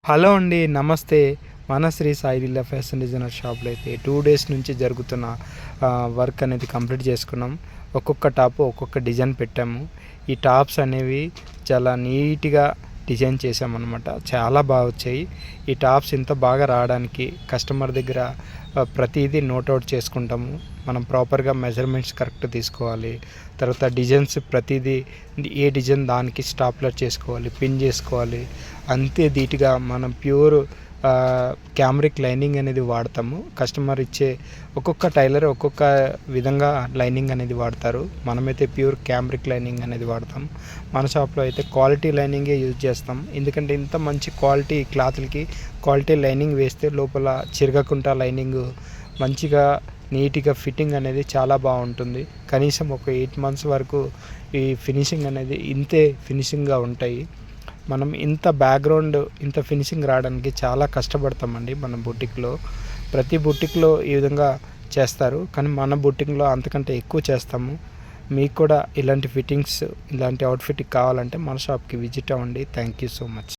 Hello అండి. నమస్తే. మన శ్రీ సాయి లీలా ఫ్యాషన్ డిజైనర్ షాప్‌లో అయితే 2 డేస్ నుంచి జరుగుతున్న వర్క్ అనేది కంప్లీట్ చేసుకున్నాం. ఒక్కొక్క టాపు ఒక్కొక్క డిజైన్ పెట్టాము. ఈ టాప్స్ అనేవి చాలా నీట్‌గా డిజైన్ చేశామన్నమాట. చాలా బాగా వచ్చాయి. ఈ టాప్స్ ఇంత బాగా రావడానికి కస్టమర్ దగ్గర ప్రతీదీ నోట్ ఔట్ చేసుకుంటాము. మనం ప్రాపర్‌గా మెజర్‌మెంట్స్ కరెక్ట్ తీసుకోవాలి. తర్వాత డిజైన్స్ ప్రతీదీ ఏ డిజైన్ దానికి స్టాప్లర్ చేసుకోవాలి, పిన్ చేసుకోవాలి. అంతే ధీటుగా మనం ప్యూర్ క్యామ్రిక్ లైనింగ్ అనేది వాడతాము. కస్టమర్ ఇచ్చే ఒక్కొక్క టైలర్ ఒక్కొక్క విధంగా లైనింగ్ అనేది వాడతారు. మనమైతే ప్యూర్ క్యామ్రిక్ లైనింగ్ అనేది వాడతాం. మన షాప్లో అయితే క్వాలిటీ లైనింగే యూజ్ చేస్తాం. ఎందుకంటే ఇంత మంచి క్వాలిటీ క్లాత్లకి క్వాలిటీ లైనింగ్ వేస్తే లోపల చిరగకుండా లైనింగ్ మంచిగా నీట్గా ఫిట్టింగ్ అనేది చాలా బాగుంటుంది. కనీసం ఒక 8 మంత్స్ వరకు ఈ ఫినిషింగ్ అనేది ఇంతే ఫినిషింగ్గా ఉంటాయి. మనం ఇంత బ్యాక్గ్రౌండ్ ఇంత ఫినిషింగ్ రావడానికి చాలా కష్టపడతామండి. మన బుటిక్లో ప్రతి బుటిక్లో ఈ విధంగా చేస్తారు, కానీ మన బుటిక్లో అంతకంటే ఎక్కువ చేస్తాము. మీకు కూడా ఇలాంటి ఫిట్టింగ్స్ ఇలాంటి అవుట్ఫిట్ కావాలంటే మన షాప్కి విజిట్ అవ్వండి. Thank you so much.